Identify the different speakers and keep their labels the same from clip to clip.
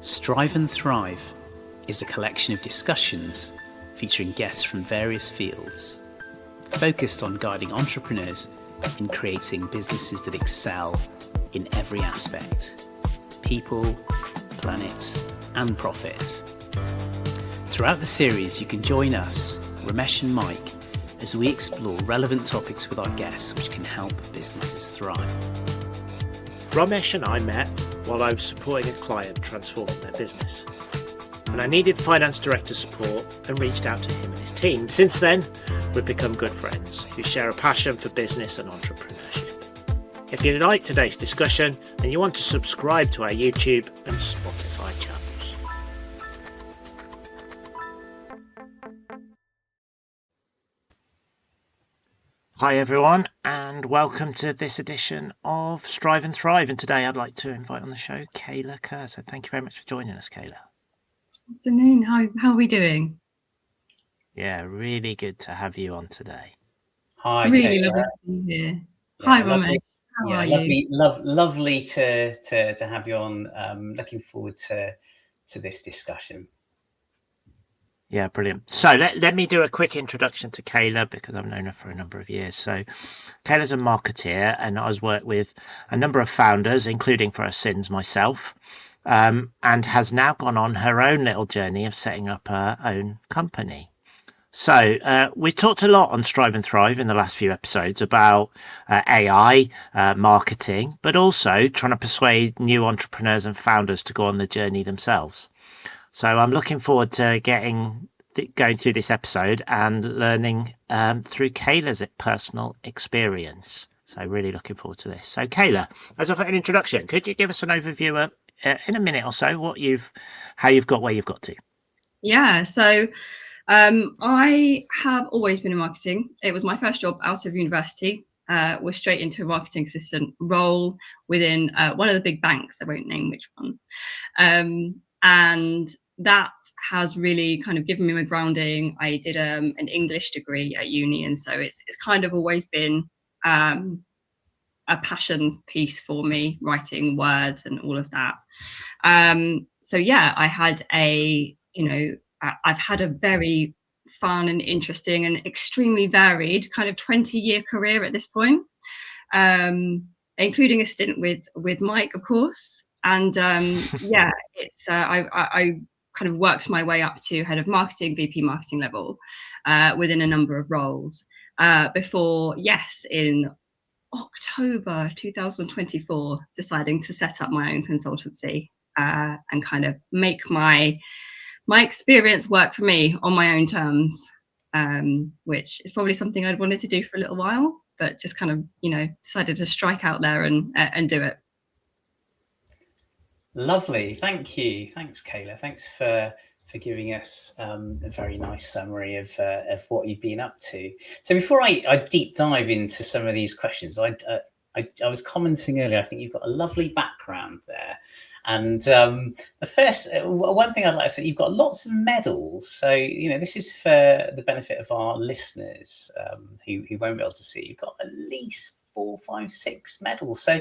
Speaker 1: Strive and Thrive is a collection of discussions featuring guests from various fields, focused on guiding entrepreneurs in creating businesses that excel in every aspect: people, planet, and profit. Throughout the series, you can join us, Romesh and Mike, as we explore relevant topics with our guests which can help businesses thrive.
Speaker 2: Romesh and I met while I was supporting a client transforming their business, and I needed finance director support and reached out to him and his team. Since then, we've become good friends who share a passion for business and entrepreneurship. If you like today's discussion, then you want to subscribe to our YouTube and Spotify channels. Hi everyone, and welcome to this edition of Strive and Thrive. And today I'd like to invite on the show Kayla Kerr. So thank you very much for joining us, Kayla.
Speaker 3: Afternoon. How are we doing?
Speaker 2: Yeah, really good to have you on today.
Speaker 1: Hi,
Speaker 3: Really
Speaker 1: Kayla.
Speaker 3: lovely to be here.
Speaker 1: Yeah,
Speaker 3: Hi,
Speaker 1: lovely.
Speaker 3: Romesh. How are you?
Speaker 1: Lovely to have you on. Looking forward to this discussion.
Speaker 2: Yeah, brilliant. So let me do a quick introduction to Kayla because I've known her for a number of years. So Kayla's a marketeer, and I've worked with a number of founders, including for her sins myself, and has now gone on her own little journey of setting up her own company. So we've talked a lot on Strive and Thrive in the last few episodes about AI, marketing, but also trying to persuade new entrepreneurs and founders to go on the journey themselves. So I'm looking forward to going through this episode and learning through Kayla's personal experience. So really looking forward to this. So Kayla, as an introduction, could you give us an overview in a minute or so how you've got where you've got to?
Speaker 3: Yeah, so I have always been in marketing. It was my first job out of university. Was straight into a marketing assistant role within one of the big banks. I won't name which one. And that has really kind of given me my grounding. I did an English degree at uni, and so it's kind of always been a passion piece for me, writing words and all of that. So yeah, I've had a very fun and interesting and extremely varied kind of 20-year career at this point, including a stint with Mike, of course. And yeah, it's I kind of worked my way up to head of marketing, VP marketing level within a number of roles before, in October 2024, deciding to set up my own consultancy and kind of make my experience work for me on my own terms, which is probably something I'd wanted to do for a little while, but just kind of, decided to strike out there and do it.
Speaker 1: Lovely, thank you. Thanks, Kayla. Thanks for giving us a very nice summary of what you've been up to. So before I deep dive into some of these questions, I was commenting earlier, I think you've got a lovely background there. And the first, one thing I'd like to say, you've got lots of medals. So, this is for the benefit of our listeners who won't be able to see. You've got at least 4, 5, 6 medals. So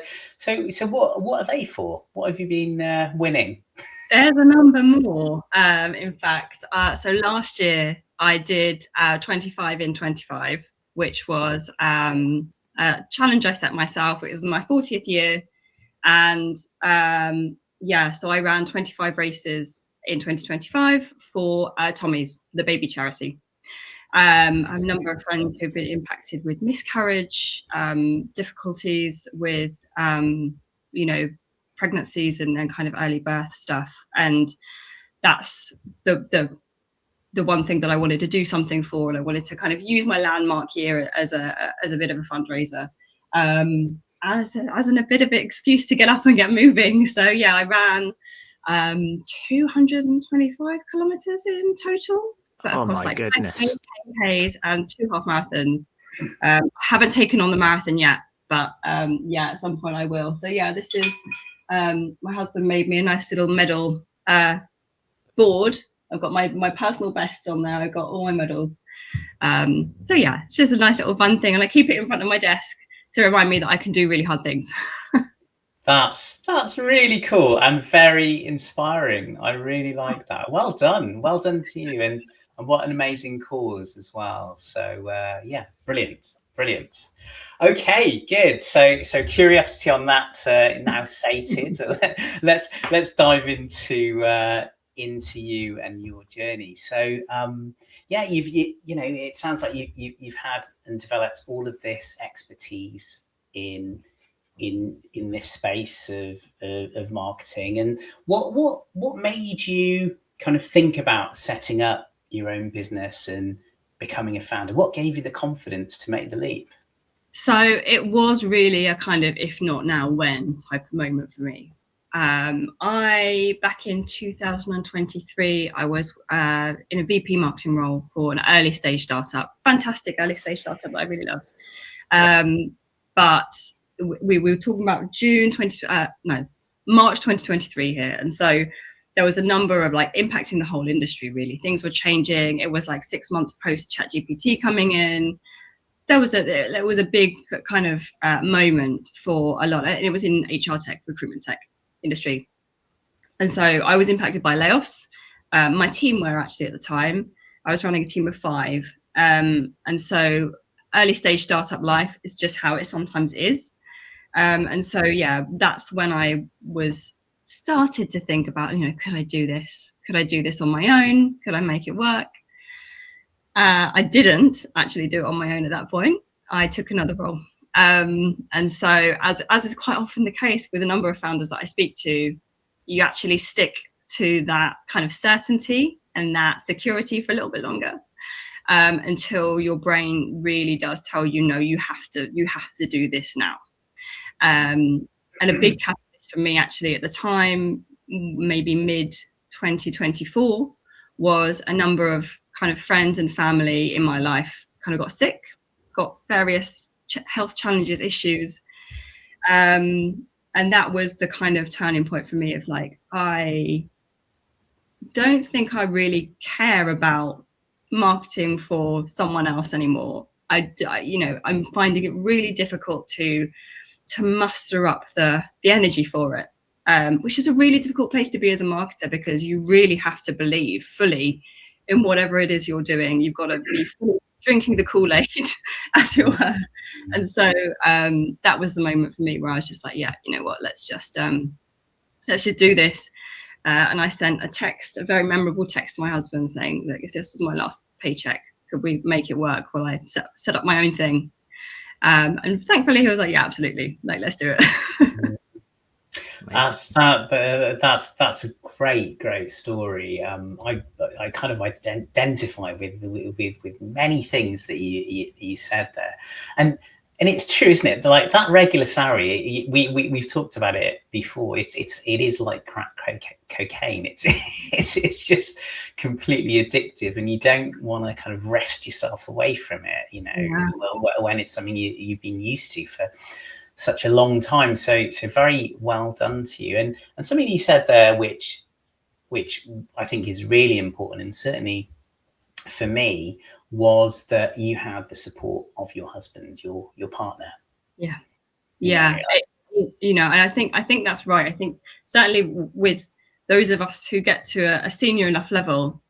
Speaker 1: what are they for? What have you been winning?
Speaker 3: There's a number more, in fact. So last year I did 25 in 25, which was a challenge I set myself. It was my 40th year. And so I ran 25 races in 2025 for Tommy's, the baby charity. I have a number of friends who've been impacted with miscarriage, difficulties with, pregnancies and kind of early birth stuff. And that's the one thing that I wanted to do something for. And I wanted to kind of use my landmark year as a bit of a fundraiser. As a bit of an excuse to get up and get moving. So yeah, I ran 225 kilometers in total, but across like 5Ks and 2 half marathons. Haven't taken on the marathon yet, but at some point I will. So yeah, this is my husband made me a nice little medal board. I've got my personal bests on there. I've got all my medals. So yeah, it's just a nice little fun thing, and I keep it in front of my desk to remind me that I can do really hard things.
Speaker 1: That's really cool and very inspiring. I really like that. Well done to you, and what an amazing cause as well. So yeah, brilliant. Okay, good. So curiosity on that now sated. let's dive into you and your journey. So yeah, it sounds like you've had and developed all of this expertise in this space of marketing. And what made you kind of think about setting up your own business and becoming a founder? What gave you the confidence to make the leap?
Speaker 3: So it was really a kind of if not now when type of moment for me. Back in 2023, I was in a VP marketing role for an early stage startup, fantastic early stage startup that I really love. But we were talking about March 2023 here, and so there was a number of like impacting the whole industry. Really, things were changing. It was like 6 months post ChatGPT coming in. There was a big kind of moment for a lot, and it was in HR tech, recruitment tech industry. And so I was impacted by layoffs. My team were actually at the time. I was running a team of 5. And so early stage startup life is just how it sometimes is. And so, yeah, that's when I started to think about, could I do this? Could I do this on my own? Could I make it work? I didn't actually do it on my own at that point. I took another role. And so as is quite often the case with a number of founders that I speak to, you actually stick to that kind of certainty and that security for a little bit longer, until your brain really does tell you, no, you have to do this now. And a big catalyst for me actually at the time, maybe mid 2024, was a number of kind of friends and family in my life kind of got sick, got various health challenges, issues. And that was the kind of turning point for me of like, I don't think I really care about marketing for someone else anymore. I'm finding it really difficult to muster up the energy for it, which is a really difficult place to be as a marketer, because you really have to believe fully in whatever it is you're doing. You've got to be fully drinking the Kool-Aid, as it were. And so that was the moment for me where I was just like, yeah, you know what, let's just do this. And I sent a very memorable text to my husband saying, look, if this was my last paycheck, could we make it work while I set up my own thing? And thankfully he was like, yeah, absolutely, like, let's do it.
Speaker 1: That's a great story. I kind of identify with many things that you said there, and it's true, isn't it? Like that regular salary, we've talked about it before. It is like crack cocaine. It's just completely addictive, and you don't want to kind of wrest yourself away from it. Yeah. When it's something you've been used to for such a long time. So very well done to you. And something you said there, which I think is really important, and certainly for me, was that you had the support of your husband, your partner.
Speaker 3: Yeah. And I think that's right. I think certainly with those of us who get to a senior enough level,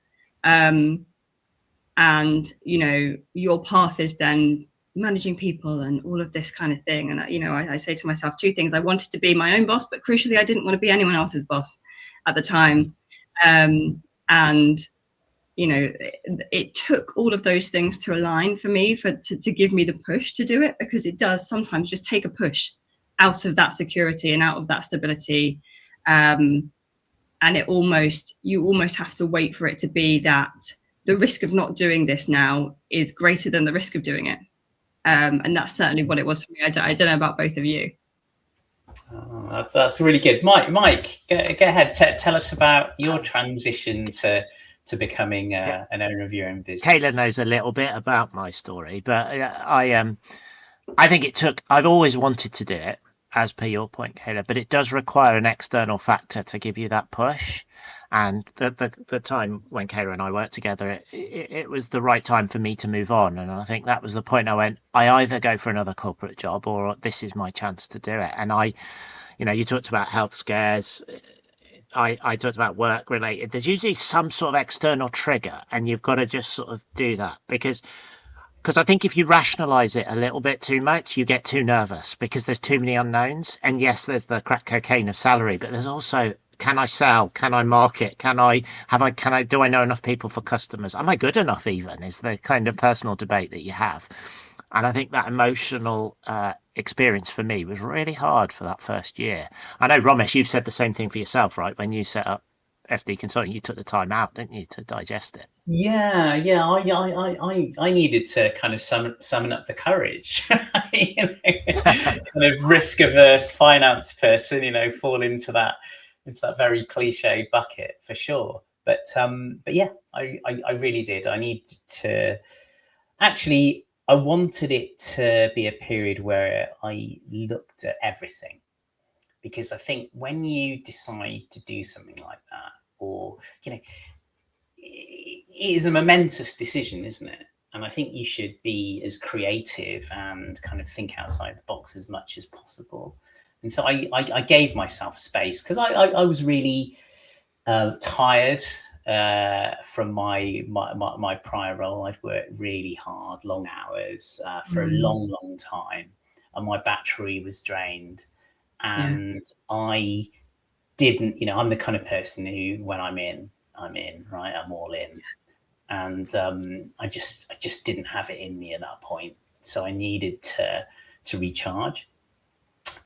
Speaker 3: and your path is then managing people and all of this kind of thing. And, I say to myself 2 things. I wanted to be my own boss, but crucially, I didn't want to be anyone else's boss at the time. It took all of those things to align for me to give me the push to do it, because it does sometimes just take a push out of that security and out of that stability. And you almost have to wait for it to be that the risk of not doing this now is greater than the risk of doing it. And that's certainly what it was for me. I don't know about both of you.
Speaker 1: Oh, that's really good. Mike, go ahead. Tell us about your transition to becoming an owner of your own business.
Speaker 2: Kayla knows a little bit about my story, but I think I've always wanted to do it, as per your point, Kayla, but it does require an external factor to give you that push. And the time when Kayla and I worked together, it was the right time for me to move on. And I think that was the point I went, I either go for another corporate job or this is my chance to do it. And I you talked about health scares. I talked about work related. There's usually some sort of external trigger, and you've got to just sort of do that because I think if you rationalize it a little bit too much, you get too nervous because there's too many unknowns. And yes, there's the crack cocaine of salary, but there's also, can I sell? Can I market? Do I know enough people for customers? Am I good enough even is the kind of personal debate that you have. And I think that emotional experience for me was really hard for that first year. I know, Romesh, you've said the same thing for yourself, right? When you set up FD Consulting, you took the time out, didn't you, to digest it?
Speaker 1: Yeah. I needed to kind of summon up the courage. Kind of risk averse finance person, fall into that very cliche bucket for sure. But yeah, I really did. I needed to actually. I wanted it to be a period where I looked at everything, because I think when you decide to do something like that, or it is a momentous decision, isn't it? And I think you should be as creative and kind of think outside the box as much as possible. And so I gave myself space because I was really tired from my prior role. I'd worked really hard, long hours for a long time, and my battery was drained. And I didn't, I'm the kind of person who, when I'm in, right? I'm all in. And I just didn't have it in me at that point. So I needed to recharge.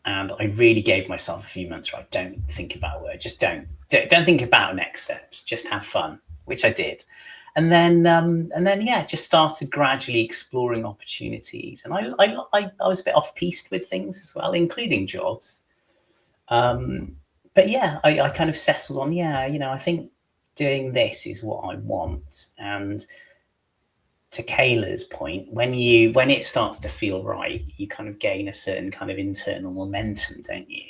Speaker 1: And I really gave myself a few months, right? Don't think about work. Just don't think about next steps. Just have fun, which I did. And then, yeah, just started gradually exploring opportunities. And I was a bit off-piste with things as well, including jobs. But yeah, I kind of settled on, I think doing this is what I want. And to Kayla's point, when it starts to feel right, you kind of gain a certain kind of internal momentum, don't you?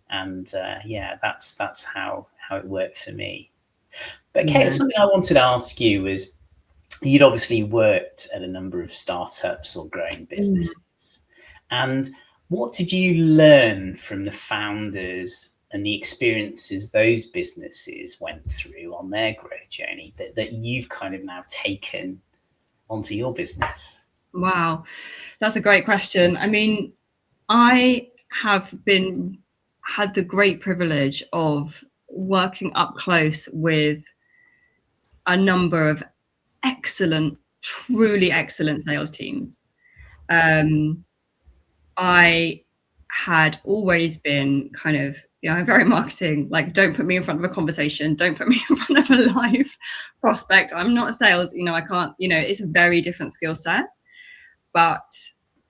Speaker 1: And yeah, that's how it worked for me. But Kayla, something I wanted to ask you was, you'd obviously worked at a number of startups or growing businesses. And what did you learn from the founders and the experiences those businesses went through on their growth journey that you've kind of now taken onto your business?
Speaker 3: Wow, that's a great question. I mean, I have had the great privilege of working up close with a number of truly excellent sales teams. I had always been kind of, very marketing, like, don't put me in front of a conversation, don't put me in front of a live prospect. I'm not sales, I can't, it's a very different skill set. But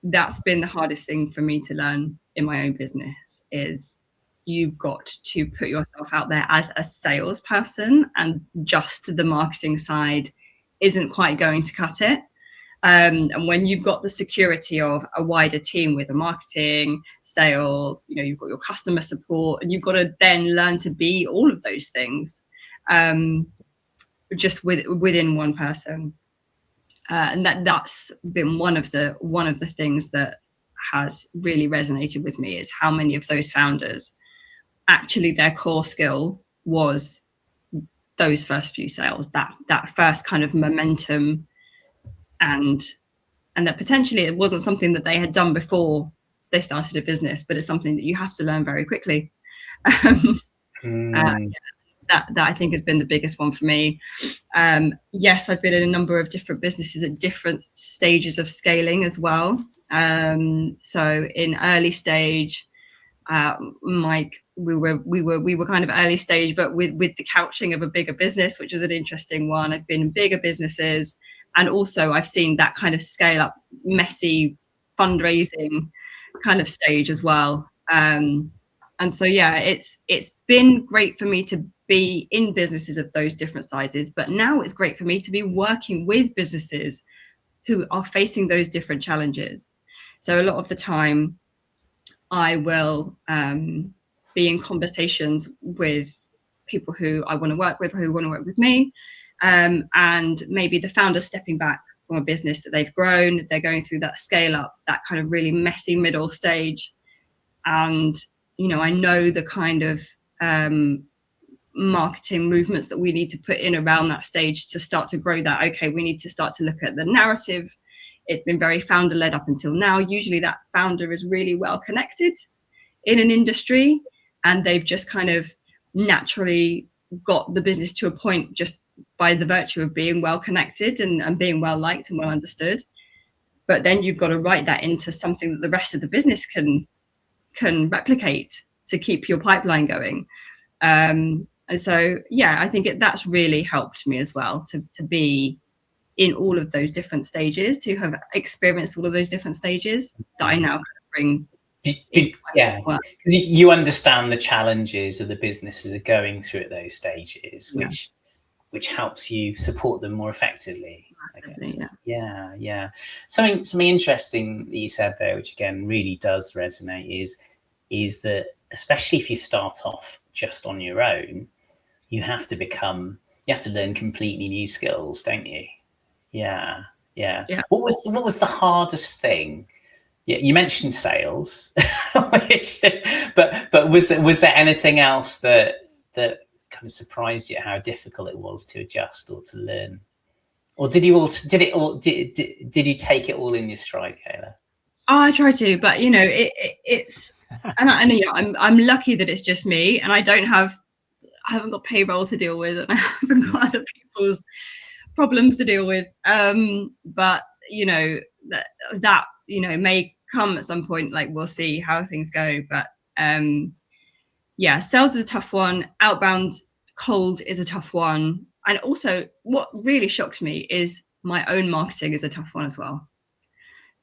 Speaker 3: that's been the hardest thing for me to learn in my own business, is you've got to put yourself out there as a salesperson, and just the marketing side isn't quite going to cut it. And when you've got the security of a wider team with a marketing, sales, you've got your customer support, and you've got to then learn to be all of those things, just within one person. And that's been one of the things that has really resonated with me, is how many of those founders, actually their core skill was those first few sales, that first kind of momentum, and that potentially it wasn't something that they had done before they started a business, but it's something that you have to learn very quickly. That I think has been the biggest one for me. Yes, I've been in a number of different businesses at different stages of scaling as well. So in early stage, Mike, we were kind of early stage, but with the couching of a bigger business, which was an interesting one. I've been in bigger businesses, and also I've seen that kind of scale up, messy fundraising kind of stage as well. And so, yeah, it's been great for me to be in businesses of those different sizes, but now it's great for me to be working with businesses who are facing those different challenges. So a lot of the time I will be in conversations with people who I want to work with, or who want to work with me, and maybe the founder's stepping back from a business that they've grown, they're going through that scale up, that kind of really messy middle stage, and I know the kind of marketing movements that we need to put in around that stage to start to grow that. Okay, we need to start to look at the narrative. It's been very founder led up until now. Usually that founder is really well connected in an industry, and they've just kind of naturally got the business to a point just by the virtue of being well connected and being well liked and well understood. But then you've got to write that into something that the rest of the business can replicate to keep your pipeline going. And so, yeah, I think that's really helped me as well to be in all of those different stages, to have experienced all of those different stages that I now kind of bring.
Speaker 1: Yeah, because you understand the challenges that the businesses are going through at those stages, which helps you support them more effectively. Yeah. Something interesting that you said there, which again really does resonate, is that especially if you start off just on your own, you have to learn completely new skills, don't you? Yeah. What was the hardest thing? Yeah, you mentioned sales, but was there anything else that kind of surprised you, how difficult it was to adjust or to learn? Or did you take it all in your stride, Kayla?
Speaker 3: Oh, I try to, but it's and I'm lucky that it's just me, and I haven't got payroll to deal with, and I haven't got other people's problems to deal with. But that may come at some point. Like, we'll see how things go. But sales is a tough one. Outbound cold is a tough one. And also, what really shocked me is my own marketing is a tough one as well.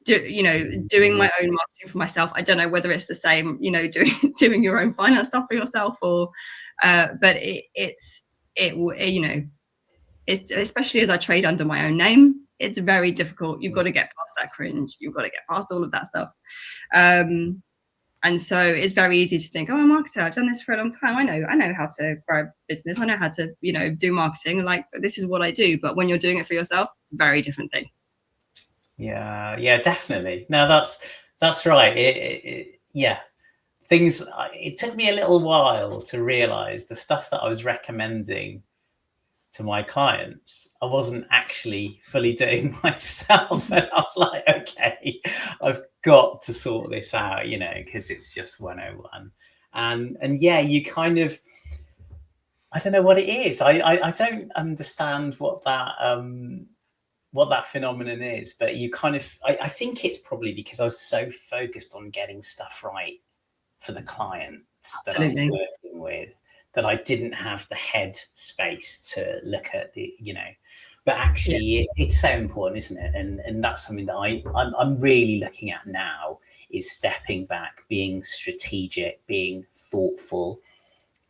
Speaker 3: Doing my own marketing for myself. I don't know whether it's the same, doing your own finance stuff for yourself, or but it's especially as I trade under my own name, it's very difficult. You've got to get past that cringe. You've got to get past all of that stuff. And so it's very easy to think, oh, I'm a marketer. I've done this for a long time. I know how to grow a business. I know how to, do marketing. Like, this is what I do. But when you're doing it for yourself, very different thing.
Speaker 1: Yeah, definitely. No, that's right. It took me a little while to realize the stuff that I was recommending to my clients, I wasn't actually fully doing myself. And I was like, okay, I've got to sort this out, because it's just 101. And yeah, you kind of, I don't know what it is. I don't understand what that phenomenon is, but you kind of, I think it's probably because I was so focused on getting stuff right for the clients that I was working with, that I didn't have the head space to look at but actually it's so important, isn't it? And that's something that I'm really looking at now, is stepping back, being strategic, being thoughtful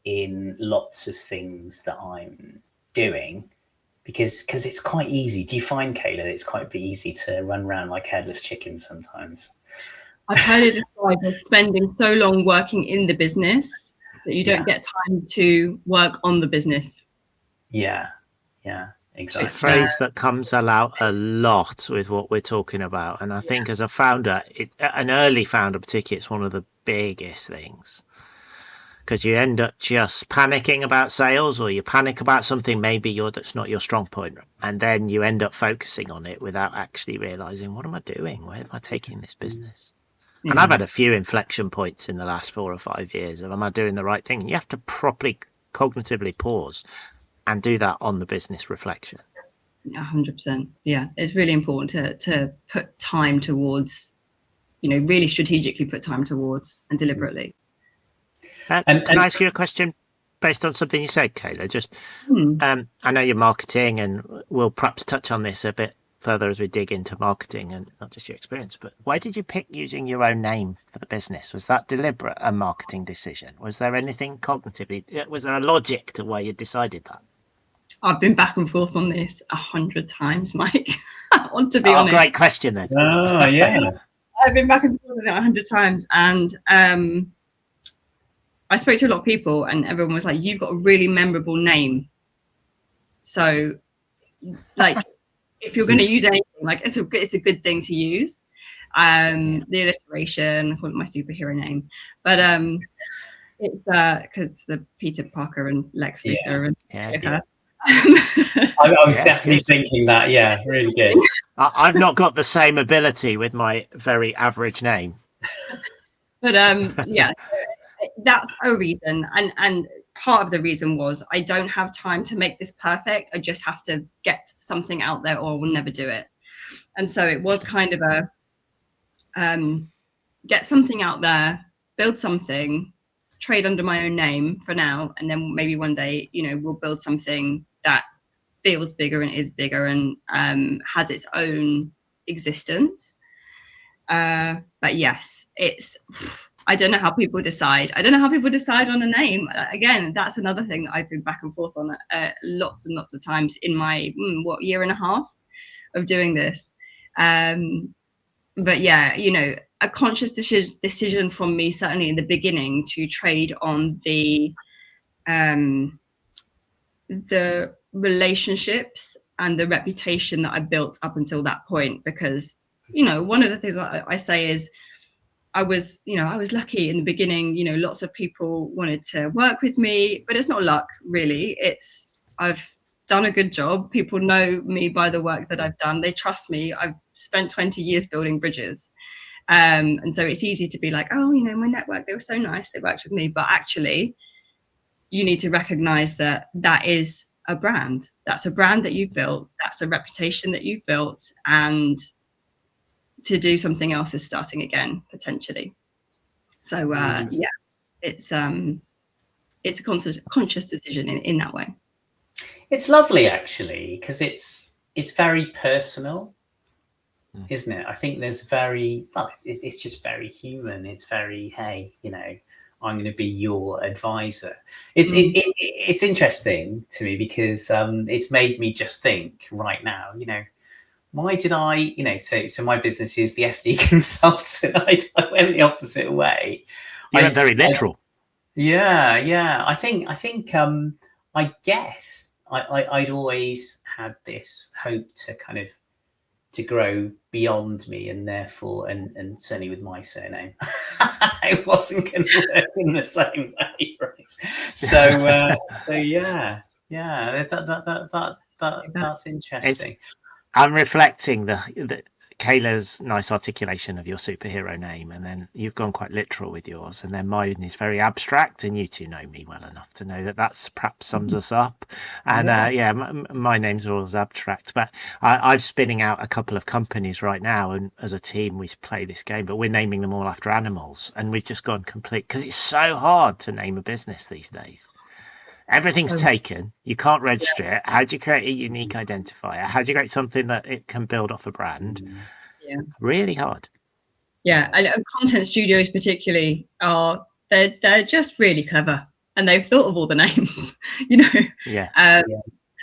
Speaker 1: in lots of things that I'm doing, because it's quite easy. Do you find, Kayla, that it's quite easy to run around like headless chickens sometimes?
Speaker 3: I've heard it described as spending so long working in the business that you don't get time to work on the business. Yeah,
Speaker 1: exactly.
Speaker 2: It's a phrase that comes out a lot with what we're talking about. And I think as a founder, an early founder particularly, it's one of the biggest things. Because you end up just panicking about sales, or you panic about something maybe that's not your strong point. And then you end up focusing on it without actually realizing, what am I doing? Where am I taking this business? And I've had a few inflection points in the last 4 or 5 years of, am I doing the right thing? You have to properly cognitively pause and do that on the business reflection.
Speaker 3: 100%. Yeah, it's really important to put time towards, really strategically put time towards, and deliberately.
Speaker 2: Can I ask you a question based on something you said, Kayla? Just, I know you're marketing, and we'll perhaps touch on this a bit further as we dig into marketing and not just your experience, but why did you pick using your own name for the business? Was that deliberate, a marketing decision? Was there anything cognitively, was there a logic to why you decided that?
Speaker 3: I've been back and forth on this 100 times, Mike. I want to be honest.
Speaker 2: Great question then.
Speaker 1: Oh, yeah.
Speaker 3: I've been back and forth with it 100 times, and I spoke to a lot of people, and everyone was like, you've got a really memorable name. So, like, if you're going to use anything, like, it's a good thing to use. The alliteration, I call it my superhero name, but it's because it's the Peter Parker and Lex Luthor and
Speaker 1: I was definitely thinking that. Yeah, really good.
Speaker 2: I've not got the same ability with my very average name.
Speaker 3: But so that's a reason, and part of the reason was I don't have time to make this perfect. I just have to get something out there, or I will never do it. And so it was kind of a get something out there, build something, trade under my own name for now, and then maybe one day, we'll build something that feels bigger and is bigger and has its own existence. But yes, I don't know how people decide. I don't know how people decide on a name. Again, that's another thing that I've been back and forth on lots and lots of times in my year and a half of doing this. But yeah, a conscious decision from me, certainly in the beginning, to trade on the relationships and the reputation that I built up until that point. Because, one of the things I say is I was lucky in the beginning. Lots of people wanted to work with me, but it's not luck, really. I've done a good job. People know me by the work that I've done. They trust me. I've spent 20 years building bridges. And so it's easy to be like, oh, my network, they were so nice, they worked with me. But actually, you need to recognize that is a brand. That's a brand that you've built. That's a reputation that you've built. And to do something else is starting again, potentially. So, it's a conscious decision in that way.
Speaker 1: It's lovely, actually, because it's very personal, isn't it? I think there's it's just very human. It's very, hey, I'm going to be your advisor. It's interesting to me because it's made me just think right now, why did I, so my business is the FD consultant. I went the opposite way.
Speaker 2: You went very literal.
Speaker 1: Yeah. I think I guess I'd always had this hope to kind of to grow beyond me, and therefore, and certainly with my surname, it wasn't going to work in the same way, right? So that's interesting.
Speaker 2: I'm reflecting the Kayla's nice articulation of your superhero name, and then you've gone quite literal with yours, and then mine is very abstract, and you two know me well enough to know that that's perhaps sums us up. And my name's always abstract, but I'm spinning out a couple of companies right now, and as a team we play this game, but we're naming them all after animals, and we've just gone complete because it's so hard to name a business these days. Everything's taken. You can't register it. How do you create a unique identifier? How do you create something that it can build off a brand?
Speaker 3: Yeah,
Speaker 2: really hard.
Speaker 3: Yeah, and content studios particularly they're just really clever, and they've thought of all the names,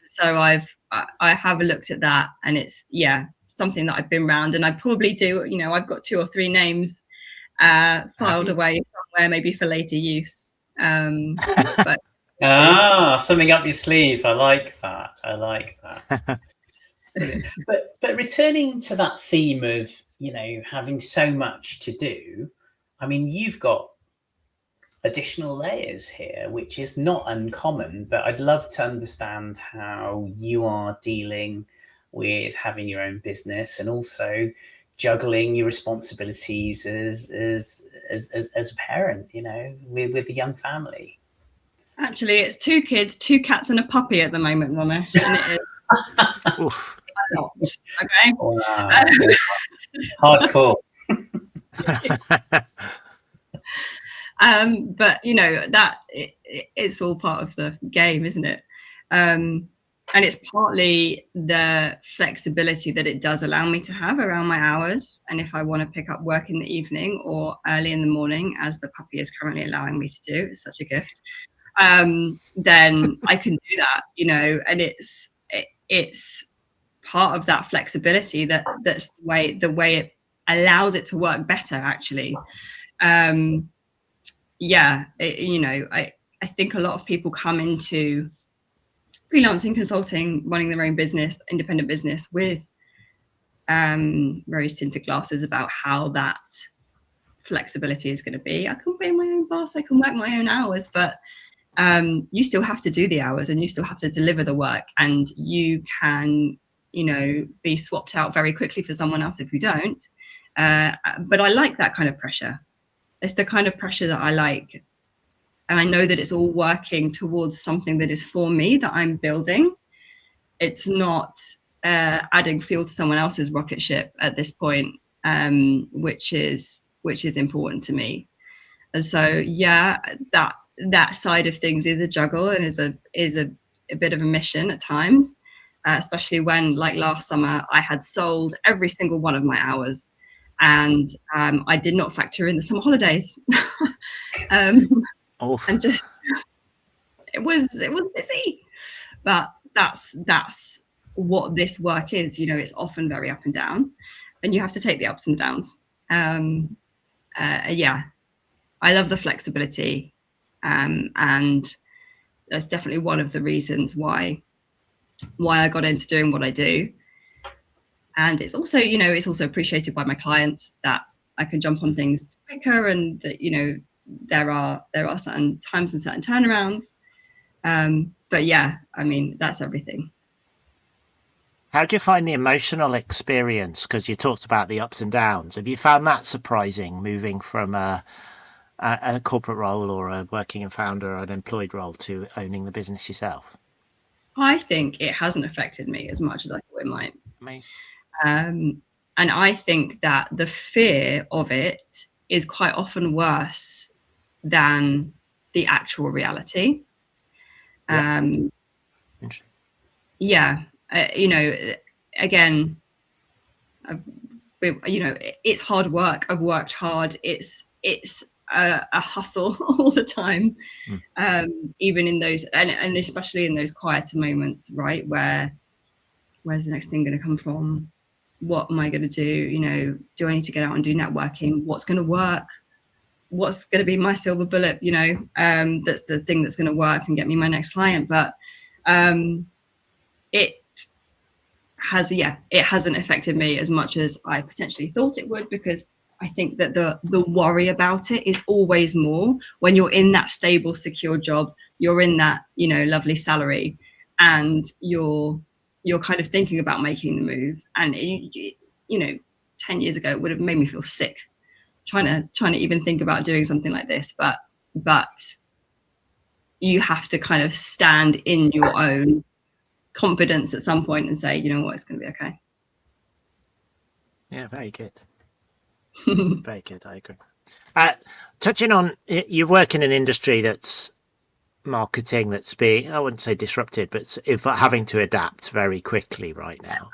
Speaker 3: So I have looked at that, and it's something that I've been around, and I probably do. I've got 2 or 3 names filed away somewhere, maybe for later use. But
Speaker 1: something up your sleeve. I like that. But returning to that theme of having so much to do, I mean, you've got additional layers here, which is not uncommon, but I'd love to understand how you are dealing with having your own business and also juggling your responsibilities as a parent, with a young family.
Speaker 3: Actually, it's 2 kids, 2 cats, and a puppy at the moment, Romesh, and it is a lot. Okay.
Speaker 1: Wow. Hardcore.
Speaker 3: But that it's all part of the game, isn't it? And it's partly the flexibility that it does allow me to have around my hours. And if I want to pick up work in the evening or early in the morning, as the puppy is currently allowing me to do, it's such a gift. Then I can do that, and it's part of that flexibility that's the way it allows it to work better, actually. I think a lot of people come into freelancing, consulting, running their own business, independent business with rose-tinted glasses about how that flexibility is going to be. I can be my own boss, I can work my own hours, but you still have to do the hours and you still have to deliver the work, and you can, be swapped out very quickly for someone else if you don't. But I like that kind of pressure. It's the kind of pressure that I like. And I know that it's all working towards something that is for me, that I'm building. It's not adding fuel to someone else's rocket ship at this point, which is important to me. And so, yeah, that side of things is a juggle and is a bit of a mission at times, especially when, like last summer, I had sold every single one of my hours, and I did not factor in the summer holidays. And just it was busy, but that's what this work is. It's often very up and down, and you have to take the ups and downs. Yeah, I love the flexibility, and that's definitely one of the reasons why I got into doing what I do. And it's also, it's also appreciated by my clients that I can jump on things quicker, and that, there are certain times and certain turnarounds. But yeah, I mean, that's everything.
Speaker 2: How do you find the emotional experience? Because you talked about the ups and downs. Have you found that surprising, moving from a corporate role or a working and founder or an employed role to owning the business yourself?
Speaker 3: I think it hasn't affected me as much as I thought it might.
Speaker 2: Amazing.
Speaker 3: And I think that the fear of it is quite often worse than the actual reality.
Speaker 2: Interesting.
Speaker 3: Yeah, again, it's hard work. I've worked hard. It's a hustle all the time, even in those, and especially in those quieter moments, right? Where's the next thing going to come from? What am I going to do? Do I need to get out and do networking? What's going to work? What's going to be my silver bullet? That's the thing that's going to work and get me my next client. But it hasn't affected me as much as I potentially thought it would, because I think that the worry about it is always more when you're in that stable, secure job, you're in that, lovely salary, and you're kind of thinking about making the move. And 10 years ago, it would have made me feel sick trying to even think about doing something like this. But you have to kind of stand in your own confidence at some point and say, you know what, it's going to be okay.
Speaker 2: Yeah, very good. Very good. I agree. Touching on, you work in an industry that's marketing that's being, I wouldn't say disrupted, but if having to adapt very quickly right now.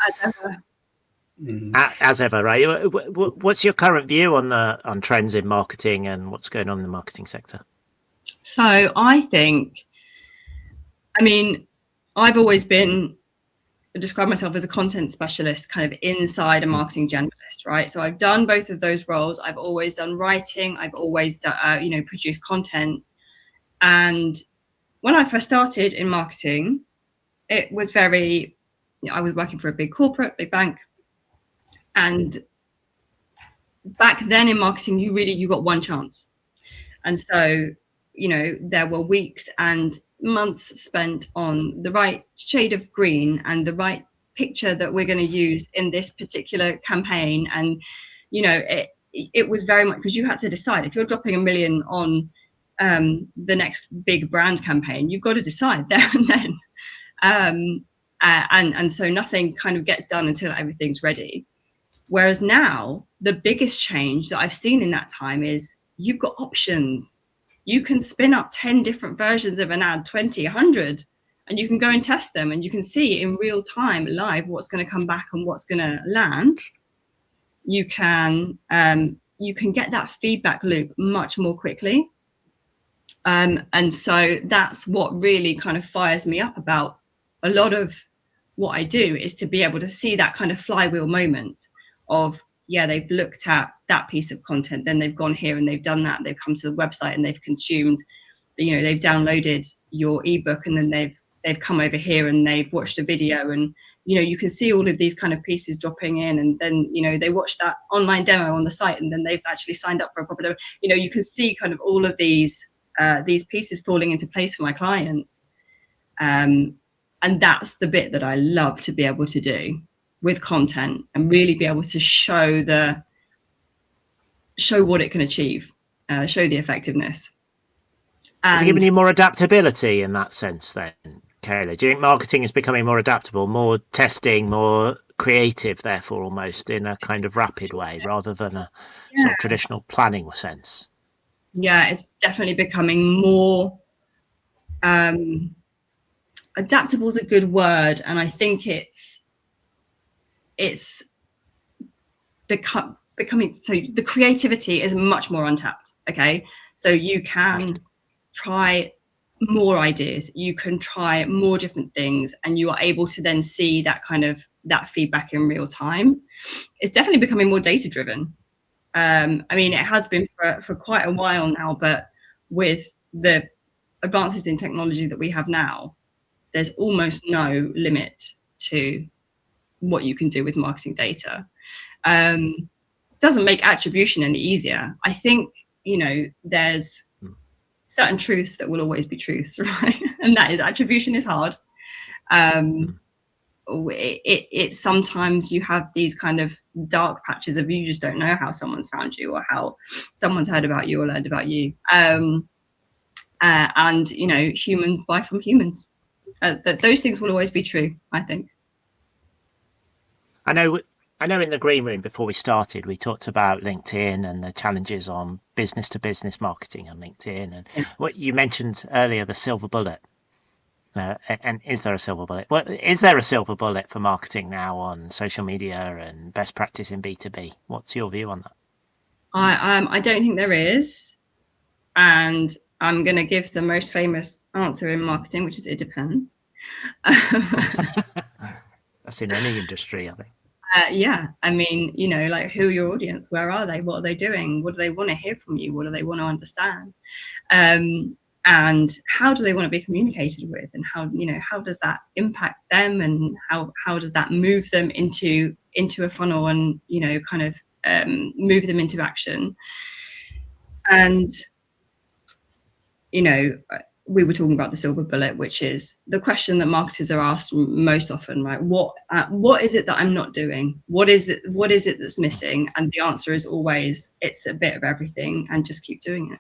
Speaker 2: As ever, right? What's your current view on trends in marketing and what's going on in the marketing sector?
Speaker 3: So I've always describe myself as a content specialist, kind of inside a marketing generalist, right? So I've done both of those roles. I've always done writing. I've always done, produced content. And when I first started in marketing, it was I was working for a big corporate, big bank. And back then in marketing, you got one chance. And so, there were weeks and months spent on the right shade of green and the right picture that we're going to use in this particular campaign. And, it was very much because you had to decide if you're dropping $1 million on the next big brand campaign, you've got to decide there and then. And so nothing kind of gets done until everything's ready. Whereas now, the biggest change that I've seen in that time is you've got options. You can spin up 10 different versions of an ad, 20, 100, and you can go and test them, and you can see in real time, live, what's going to come back and what's going to land. You can get that feedback loop much more quickly. And so that's what really kind of fires me up about a lot of what I do, is to be able to see that kind of flywheel moment of, they've looked at that piece of content, then they've gone here and they've done that, they've come to the website and they've consumed, they've downloaded your ebook, and then they've they've come over here and they've watched a video, and you can see all of these kind of pieces dropping in, and then they watch that online demo on the site, and then they've actually signed up for a proper demo. You can see kind of all of these pieces falling into place for my clients, and that's the bit that I love to be able to do with content, and really be able to show what it can achieve, show the effectiveness.
Speaker 2: Has it given you more adaptability in that sense then, Kayla? Do you think marketing is becoming more adaptable, more testing, more creative, therefore, almost in a kind of rapid way rather than a sort of traditional planning sense?
Speaker 3: Yeah, it's definitely becoming more adaptable is a good word, and I think it's becoming, so the creativity is much more untapped. Okay, so you can try more ideas, you can try more different things, and you are able to then see that feedback in real time. It's definitely becoming more data driven. It has been for quite a while now, but with the advances in technology that we have now, there's almost no limit to what you can do with marketing data. Doesn't make attribution any easier. I think there's certain truths that will always be truths, right? And that is, attribution is hard. It's sometimes you have these kind of dark patches of, you just don't know how someone's found you, or how someone's heard about you or learned about you. And humans buy from humans. Those things will always be true, I think.
Speaker 2: I know in the green room before we started, we talked about LinkedIn and the challenges on business to business marketing on LinkedIn. And what you mentioned earlier, the silver bullet. And is there a silver bullet? Well, is there a silver bullet for marketing now on social media and best practice in B2B? What's your view on that?
Speaker 3: I don't think there is. And I'm going to give the most famous answer in marketing, which is it depends.
Speaker 2: That's in any industry, I think.
Speaker 3: Who are your audience? Where are they? What are they doing? What do they want to hear from you? What do they want to understand? And how do they want to be communicated with? And how does that impact them? And how does that move them into a funnel and, move them into action? And, we were talking about the silver bullet, which is the question that marketers are asked most often, right? What is it that I'm not doing? What is it that's missing? And the answer is always, it's a bit of everything, and just keep doing it.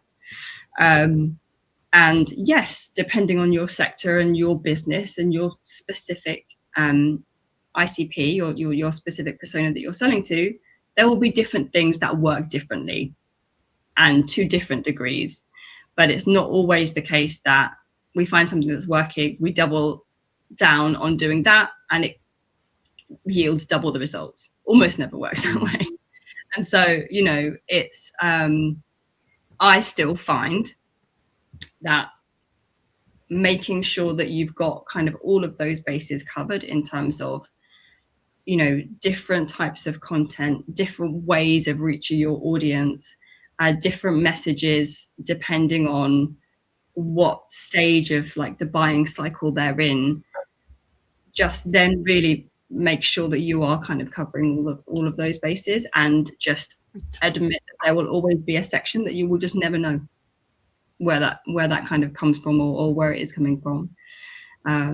Speaker 3: And yes, depending on your sector and your business and your specific ICP, or your specific persona that you're selling to, there will be different things that work differently and to different degrees. But it's not always the case that we find something that's working, we double down on doing that, and it yields double the results. Almost never works that way. And so, it's, I still find that making sure that you've got kind of all of those bases covered in terms of, different types of content, different ways of reaching your audience, different messages depending on what stage of the buying cycle they're in, just then really make sure that you are kind of covering all of those bases, and just admit that there will always be a section that you will just never know where that kind of comes from, or where it is coming from. I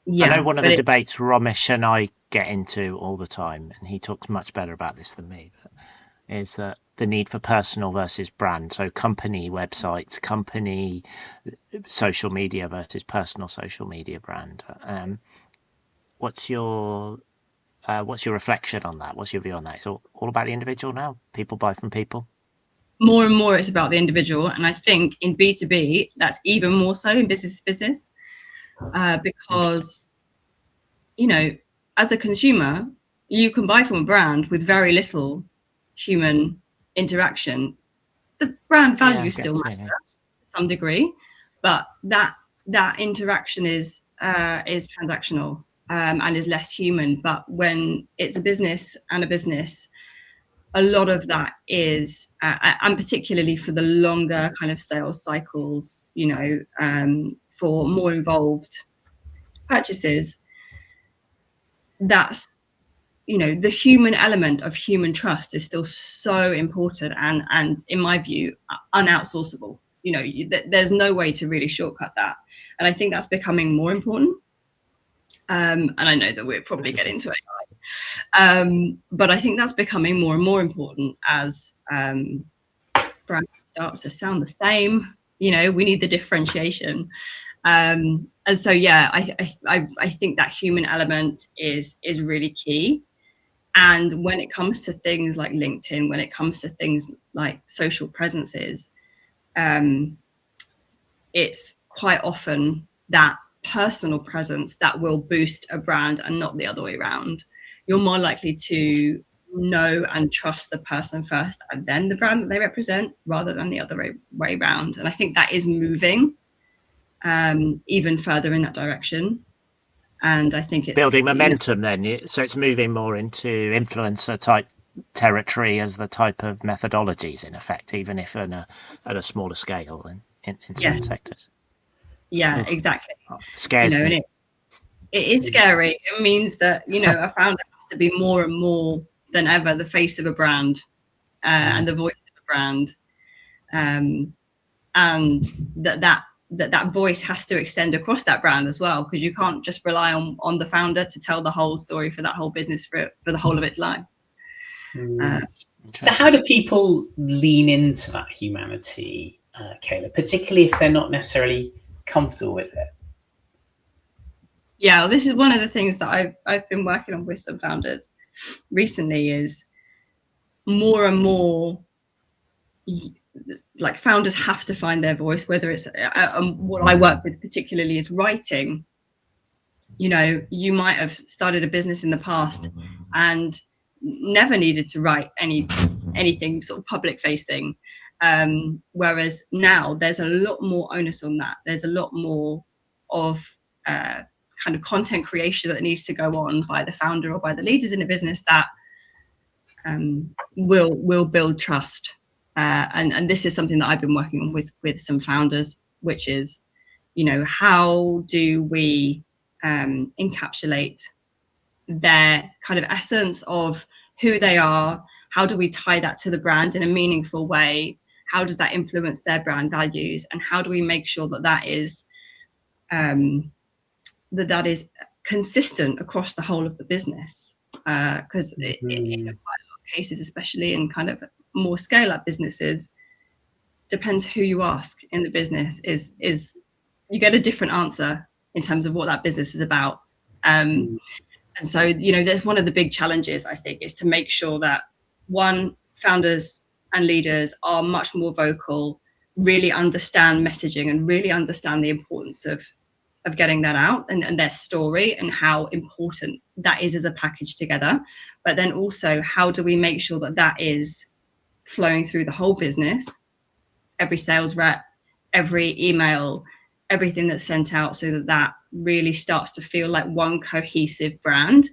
Speaker 2: know one of the debates Romesh and I get into all the time, and he talks much better about this than me, but is that the need for personal versus brand. So company websites, company social media versus personal social media brand. What's your reflection on that? What's your view on that? It's all about the individual now. People buy from people.
Speaker 3: More and more it's about the individual. And I think in B2B, that's even more so in business to business, because, as a consumer, you can buy from a brand with very little human interaction. The brand value still matters to some degree, but that interaction is transactional, and is less human. But when it's a business, a lot of that is, and particularly for the longer kind of sales cycles, for more involved purchases, that's, you know, the human element of human trust is still so important, and in my view, unoutsourceable. You know, there's no way to really shortcut that, and I think that's becoming more important. And I know that we're probably getting to AI, but I think that's becoming more and more important as brands start to sound the same. You know, we need the differentiation. And so, yeah, I think that human element is really key. And when it comes to things like LinkedIn, when it comes to things like social presences, it's quite often that personal presence that will boost a brand and not the other way around. You're more likely to know and trust the person first and then the brand that they represent, rather than the other way around. And I think that is moving even further in that direction. And I think it's
Speaker 2: building momentum then. So it's moving more into influencer type territory as the type of methodologies, in effect, even if at a smaller scale in certain sectors.
Speaker 3: Yeah, exactly.
Speaker 2: Scares me.
Speaker 3: And it is scary. It means that, you know, a founder has to be more and more than ever the face of a brand and the voice of a brand, and that voice has to extend across that brand as well, because you can't just rely on the founder to tell the whole story for that whole business for the whole of its life.
Speaker 1: So how do people lean into that humanity, Kayla, particularly if they're not necessarily comfortable with it?
Speaker 3: Yeah, well, this is one of the things that I've been working on with some founders recently, is more and more, like, founders have to find their voice, whether it's what I work with particularly is writing. You know, you might have started a business in the past and never needed to write anything sort of public facing, whereas now there's a lot more onus on that. There's a lot more of kind of content creation that needs to go on by the founder or by the leaders in a business that will build trust. And this is something that I've been working on with some founders, which is, you know, how do we encapsulate their kind of essence of who they are? How do we tie that to the brand in a meaningful way? How does that influence their brand values? And how do we make sure that that is consistent across the whole of the business? Because in quite a lot of cases, especially in kind of more scale up businesses, depends who you ask in the business, is you get a different answer in terms of what that business is about. And so, you know, there's one of the big challenges, I think, is to make sure that, one, founders and leaders are much more vocal, really understand messaging and really understand the importance of getting that out and their story and how important that is as a package together. But then also, how do we make sure that that is flowing through the whole business, every sales rep, every email, everything that's sent out, so that that really starts to feel like one cohesive brand,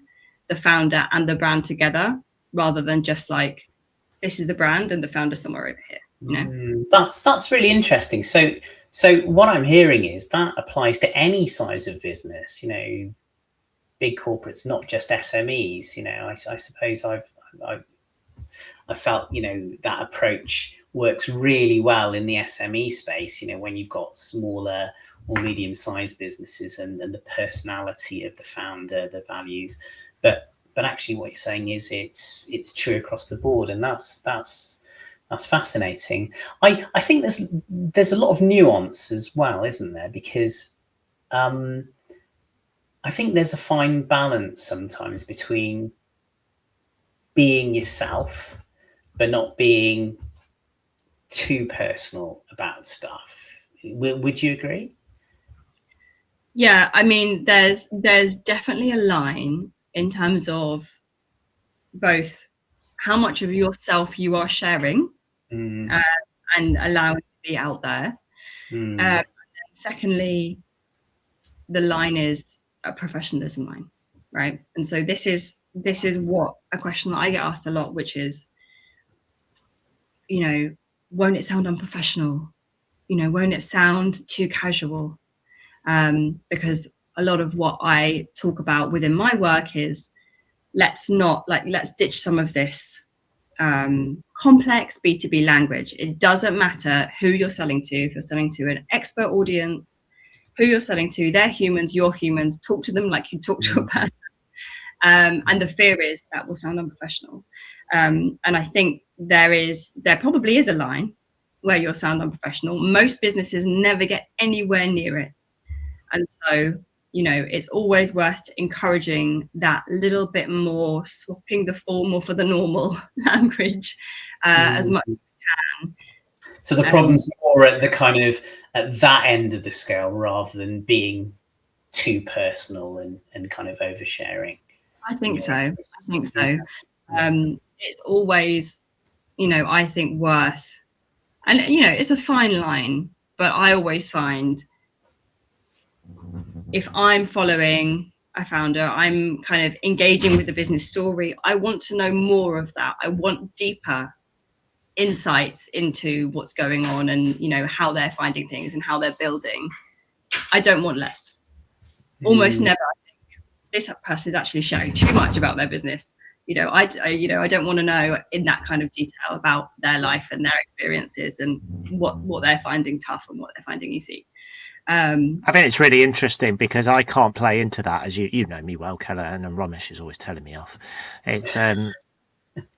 Speaker 3: the founder and the brand together, rather than just like, this is the brand and the founder somewhere over here, you know?
Speaker 1: That's really interesting. So what I'm hearing is that applies to any size of business, you know, big corporates, not just SMEs. You know, I suppose I've felt, you know, that approach works really well in the SME space, you know, when you've got smaller or medium-sized businesses and the personality of the founder, the values. But actually what you're saying is it's true across the board, and that's fascinating. I think there's a lot of nuance as well, isn't there? Because I think there's a fine balance sometimes between being yourself but not being too personal about stuff. Would you agree?
Speaker 3: Yeah, I mean, there's definitely a line in terms of both how much of yourself you are sharing and allowing to be out there. And secondly, the line is a professionalism line, right? And so this is what a question that I get asked a lot, which is, you know, won't it sound unprofessional? You know, won't it sound too casual? Because a lot of what I talk about within my work is let's ditch some of this complex B2B language. It doesn't matter who you're selling to. If you're selling to an expert audience, who you're selling to, they're humans, you're humans. Talk to them like you talk to a person. And the fear is that will sound unprofessional. And I think there probably is a line where you'll sound unprofessional. Most businesses never get anywhere near it. And so, it's always worth encouraging that little bit more, swapping the formal for the normal language as much as we can.
Speaker 1: So the problem's more at at that end of the scale rather than being too personal and kind of oversharing.
Speaker 3: I think so. It's always, I think worth, and it's a fine line, but I always find if I'm following a founder, I'm kind of engaging with the business story, I want to know more of that. I want deeper insights into what's going on and, how they're finding things and how they're building. I don't want less. Almost never. I think this person is actually sharing too much about their business. I don't want to know in that kind of detail about their life and their experiences and what they're finding tough and what they're finding easy.
Speaker 2: I think it's really interesting because I can't play into that, as you know me well, Keller, and Romesh is always telling me off. It's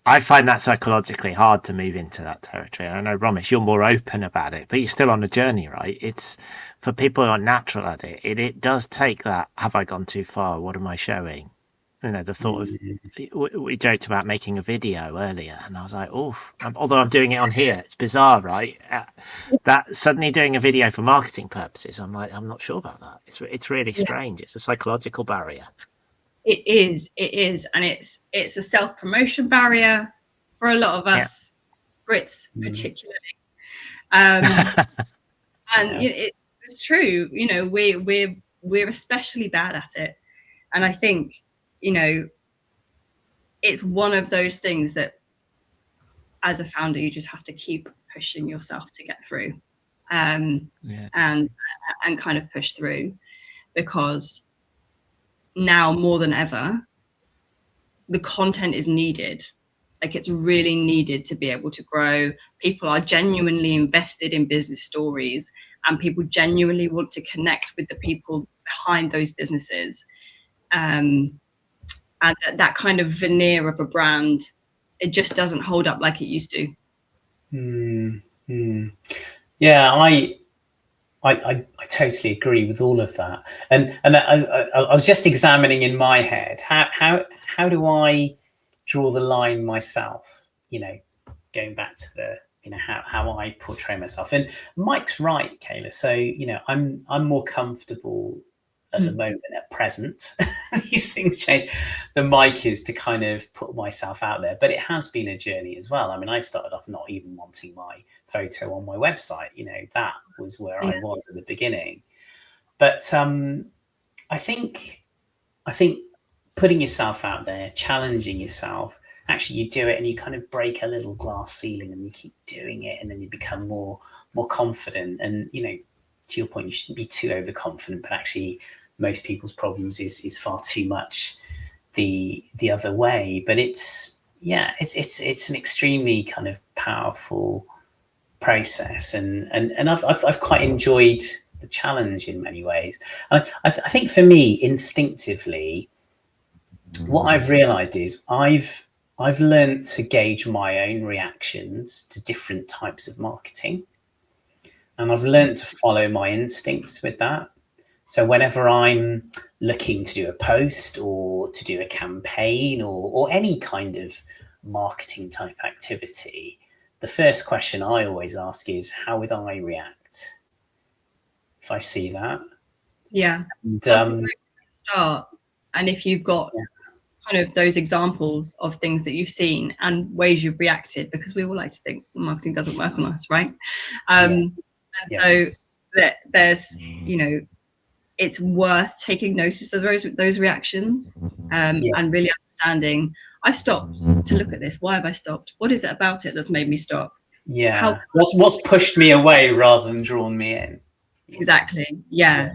Speaker 2: I find that psychologically hard to move into that territory. I know, Romesh, you're more open about it, but you're still on a journey, right? It's for people who are natural at it. It does take that. Have I gone too far? What am I showing? The thought of, we joked about making a video earlier, and I was like, although I'm doing it on here, it's bizarre, right? That suddenly doing a video for marketing purposes, I'm like, I'm not sure about that. It's really strange. It's a psychological barrier.
Speaker 3: It is, and it's a self-promotion barrier for a lot of us, Brits particularly. It's true. We're especially bad at it, and I think it's one of those things that as a founder you just have to keep pushing yourself to get through, and kind of push through, because now more than ever the content is needed. Like, it's really needed to be able to grow. People are genuinely invested in business stories, and people genuinely want to connect with the people behind those businesses. And that kind of veneer of a brand, it just doesn't hold up like it used to.
Speaker 1: Yeah, I totally agree with all of that. And I was just examining in my head how do I draw the line myself? Going back to the how I portray myself. And Mike's right, Kayla. So I'm more comfortable at the moment, at present. These things change. The mic is to kind of put myself out there, but it has been a journey as well. I mean, I started off not even wanting my photo on my website. That was where I was at the beginning. But I think putting yourself out there, challenging yourself, actually you do it and you kind of break a little glass ceiling and you keep doing it, and then you become more confident. And to your point, you shouldn't be too overconfident, but actually most people's problems is far too much the other way. But it's an extremely kind of powerful process, and I've quite enjoyed the challenge in many ways. And I think for me, instinctively, what I've realized is I've learned to gauge my own reactions to different types of marketing, and I've learned to follow my instincts with that. So whenever I'm looking to do a post or to do a campaign or any kind of marketing type activity, the first question I always ask is, how would I react if I see that?
Speaker 3: Yeah.
Speaker 1: And,
Speaker 3: that's a great way to start. And if you've got kind of those examples of things that you've seen and ways you've reacted, because we all like to think marketing doesn't work on us, right? So there's, it's worth taking notice of those reactions, and really understanding, I've stopped to look at this. Why have I stopped? What is it about it that's made me stop?
Speaker 1: Yeah. What's pushed me away rather than drawn me in?
Speaker 3: Exactly. Yeah.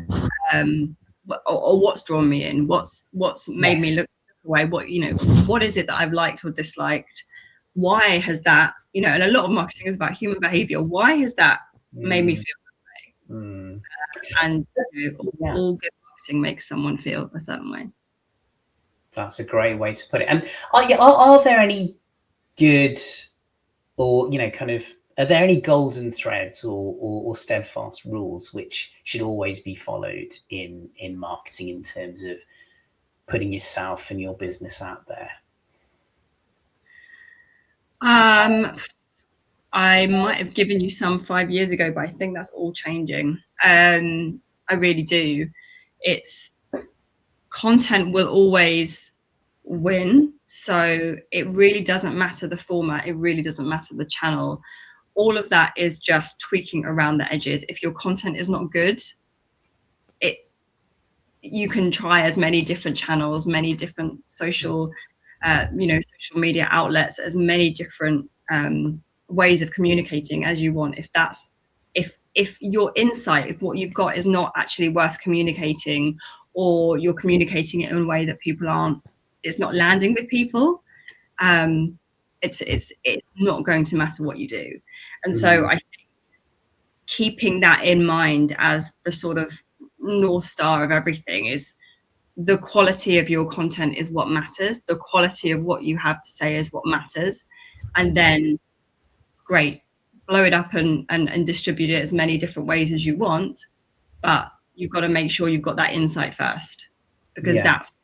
Speaker 3: or what's drawn me in, what's made me look away, what is it that I've liked or disliked, why has that, and a lot of marketing is about human behavior, why has that made me feel that way? And all good marketing makes someone feel a certain way.
Speaker 1: That's a great way to put it. And are there any good, or are there any golden threads or steadfast rules which should always be followed in marketing in terms of putting yourself and your business out there?
Speaker 3: I might have given you some 5 years ago, but I think that's all changing. I really do. It's content will always win. So it really doesn't matter the format. It really doesn't matter the channel. All of that is just tweaking around the edges. If your content is not good, you can try as many different channels, many different social media outlets, as many different ways of communicating as you want. If your insight, if what you've got is not actually worth communicating, or you're communicating it in a way that it's not landing with people, it's not going to matter what you do. And so I think keeping that in mind as the sort of North Star of everything is the quality of your content is what matters. The quality of what you have to say is what matters. And then great, blow it up and distribute it as many different ways as you want. But you've got to make sure you've got that insight first, because that's.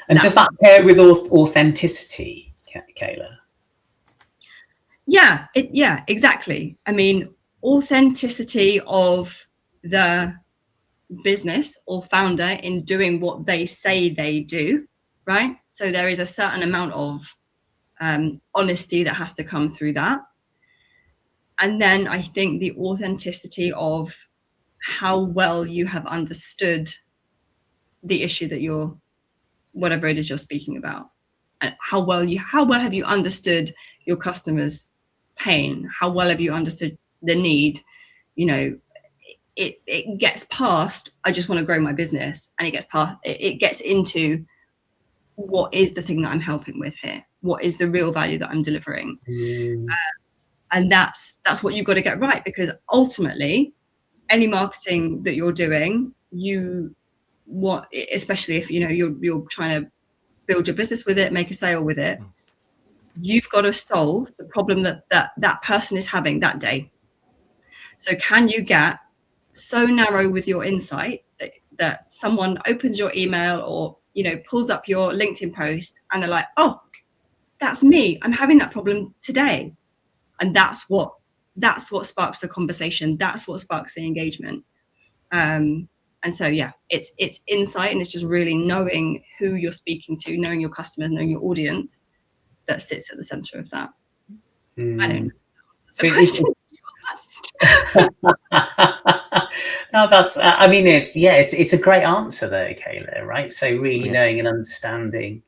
Speaker 1: And does that pair with authenticity, Kayla?
Speaker 3: Yeah, exactly. I mean, authenticity of the business or founder in doing what they say they do, right? So there is a certain amount of honesty that has to come through that. And then I think the authenticity of how well you have understood the issue that whatever it is you're speaking about, and how well have you understood your customers' pain? How well have you understood the need? It gets past, I just want to grow my business, and it gets into what is the thing that I'm helping with here? What is the real value that I'm delivering? And that's what you've got to get right, because ultimately, any marketing that you're doing, especially if you're trying to build your business with it, make a sale with it, you've got to solve the problem that person is having that day. So can you get so narrow with your insight that someone opens your email or pulls up your LinkedIn post and they're like, oh, that's me, I'm having that problem today. And that's what sparks the conversation. That's what sparks the engagement. And so, it's insight, and it's just really knowing who you're speaking to, knowing your customers, knowing your audience that sits at the center of that. I don't know. So
Speaker 1: no, that's. I mean, it's a great answer there, Kayla. Right? So really knowing and understanding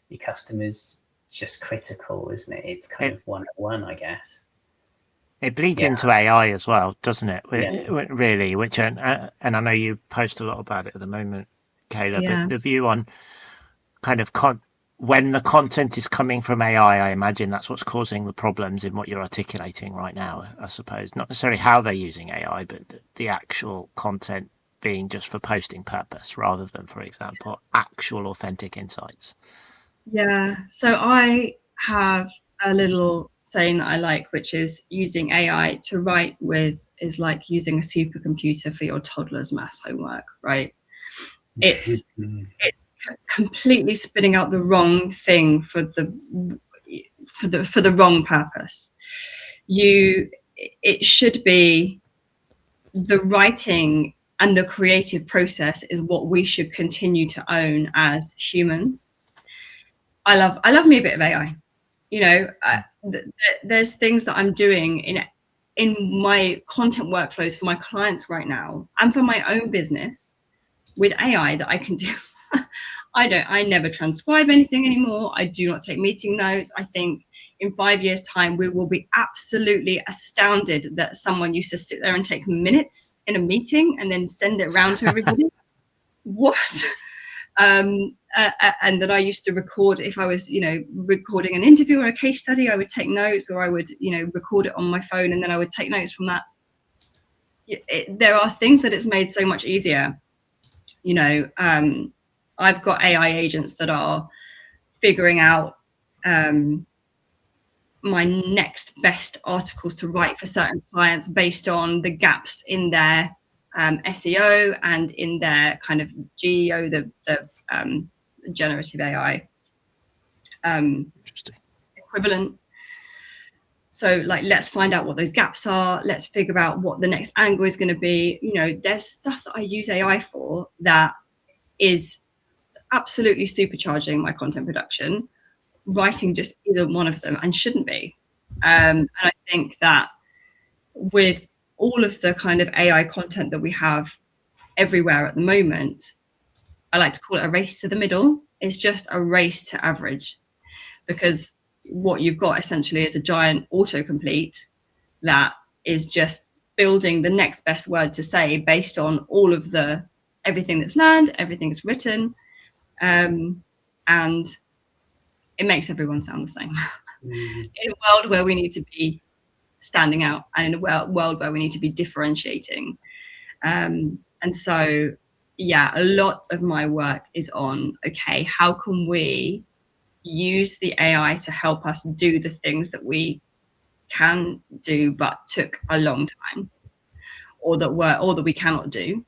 Speaker 1: your customers is just critical, isn't it? It's kind of 101, I guess.
Speaker 2: It bleeds into AI as well, doesn't it? Really, which and I know you post a lot about it at the moment, Kayla. But the view on kind of when the content is coming from AI, I imagine that's what's causing the problems in what you're articulating right now. I suppose not necessarily how they're using AI, but the actual content being just for posting purpose rather than, for example, actual authentic insights.
Speaker 3: Yeah. So I have a little saying that I like, which is using AI to write with is like using a supercomputer for your toddler's maths homework, right? It's completely spitting out the wrong thing for the wrong purpose. It should be the writing and the creative process is what we should continue to own as humans. I love me a bit of AI. There's things that I'm doing in my content workflows for my clients right now and for my own business with AI that I can do. I never transcribe anything anymore. I do not take meeting notes. I think in 5 years' time, we will be absolutely astounded that someone used to sit there and take minutes in a meeting and then send it around to everybody. what? And then I used to record, if I was, recording an interview or a case study, I would take notes, or I would, record it on my phone, and then I would take notes from that. There are things that it's made so much easier. I've got AI agents that are figuring out my next best articles to write for certain clients based on the gaps in their SEO and in their kind of GEO, the generative AI equivalent. So let's find out what those gaps are. Let's figure out what the next angle is going to be. There's stuff that I use AI for that is absolutely supercharging my content production. Writing just isn't one of them, and shouldn't be. And I think that with all of the kind of AI content that we have everywhere at the moment, I like to call it a race to the middle. It's just a race to average, because what you've got essentially is a giant autocomplete that is just building the next best word to say based on all of everything that's learned, everything that's written, and it makes everyone sound the same. In a world where we need to be standing out, and in a world where we need to be differentiating. And so, a lot of my work is on, okay, how can we use the AI to help us do the things that we can do but took a long time, or that we cannot do?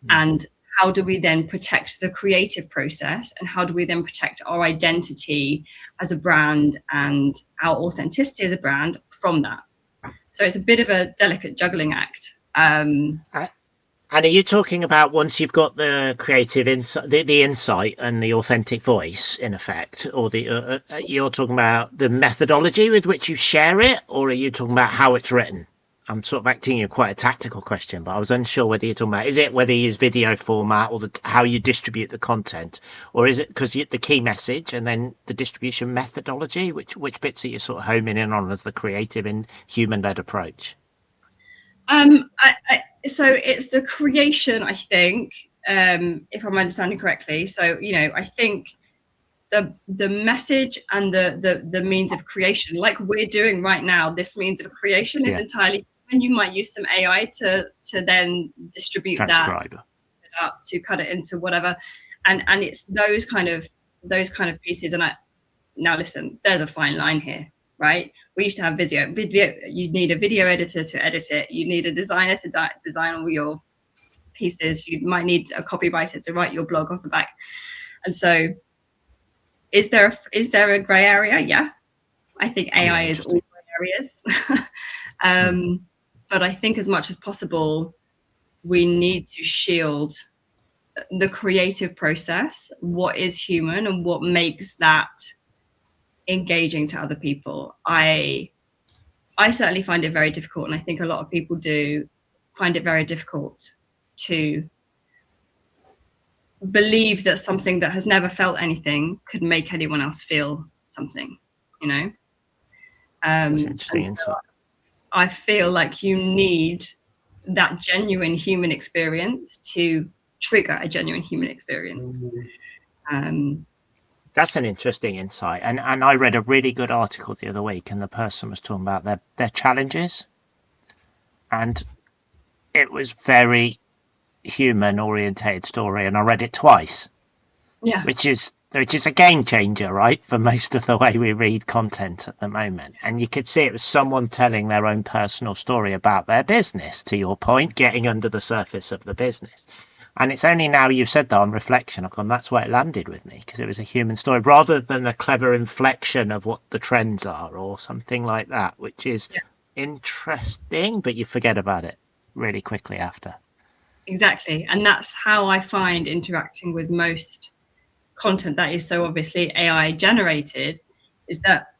Speaker 3: And how do we then protect the creative process, and how do we then protect our identity as a brand and our authenticity as a brand from that? So it's a bit of a delicate juggling act.
Speaker 2: And are you talking about, once you've got the creative insight, the insight and the authentic voice, in effect, or you're talking about the methodology with which you share it, or are you talking about how it's written? I'm sort of asking you quite a tactical question, but I was unsure whether you're talking about, is it whether you use video format, or how you distribute the content, or is it because the key message and then the distribution methodology? Which bits are you sort of homing in on as the creative and human-led approach?
Speaker 3: So it's the creation, I think, if I'm understanding correctly. So, I think the message and the means of creation, like we're doing right now, this means of creation is entirely human. You might use some AI to then distribute that up, to cut it into whatever, and it's those kind of pieces. And now listen, there's a fine line here, right? We used to have video. You need a video editor to edit it. You need a designer to design all your pieces. You might need a copywriter to write your blog off the back. And so, is there a gray area? Yeah, I think AI is all gray areas. But I think as much as possible, we need to shield the creative process, what is human and what makes that engaging to other people. I certainly find it very difficult, and I think a lot of people do find it very difficult to believe that something that has never felt anything could make anyone else feel something,
Speaker 2: That's interesting insight.
Speaker 3: I feel like you need that genuine human experience to trigger a genuine human experience.
Speaker 2: That's an interesting insight. And I read a really good article the other week, and the person was talking about their challenges, and it was very human orientated story, and I read it twice, which is a game changer, right, for most of the way we read content at the moment. And you could see it was someone telling their own personal story about their business, to your point, getting under the surface of the business. And it's only now you've said that, on reflection, I've gone, that's where it landed with me, because it was a human story rather than a clever inflection of what the trends are or something like that, which is interesting, but you forget about it really quickly after.
Speaker 3: Exactly. And that's how I find interacting with most content that is so obviously AI generated, is that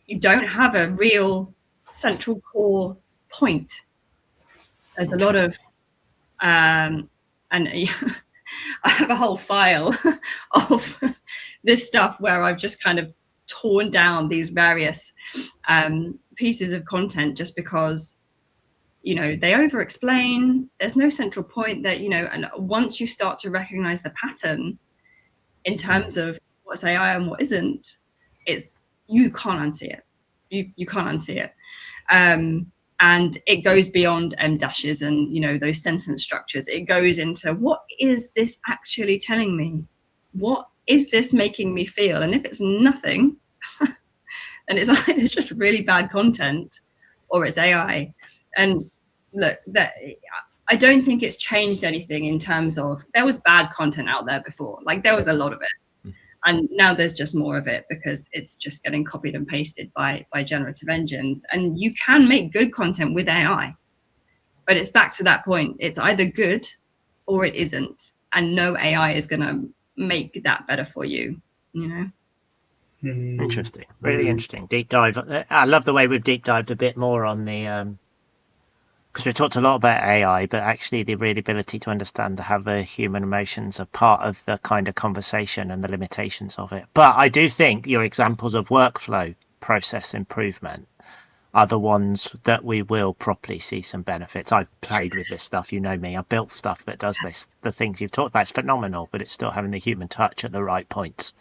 Speaker 3: you don't have a real central core point. There's a lot of and I have a whole file of this stuff where I've just kind of torn down these various pieces of content, just because they over explain. There's no central point that, and once you start to recognize the pattern in terms of what's AI and what isn't, you can't unsee it. You can't unsee it. And it goes beyond dashes and, those sentence structures. It goes into, what is this actually telling me? What is this making me feel? And if it's nothing, then it's either just really bad content or it's AI. And look, I don't think it's changed anything in terms of, there was bad content out there before. Like, there was a lot of it. And now there's just more of it because it's just getting copied and pasted by generative engines. And you can make good content with AI, but it's back to that point. It's either good or it isn't. And no AI is going to make that better for you,
Speaker 2: Interesting. Really interesting. Deep dive. I love the way we've deep dived a bit more on the, because we talked a lot about AI, but actually the real ability to understand how the human emotions are part of the kind of conversation and the limitations of it. But I do think your examples of workflow process improvement are the ones that we will properly see some benefits. I've played with this stuff, me. I've built stuff that does this. The things you've talked about, it's phenomenal, but it's still having the human touch at the right points.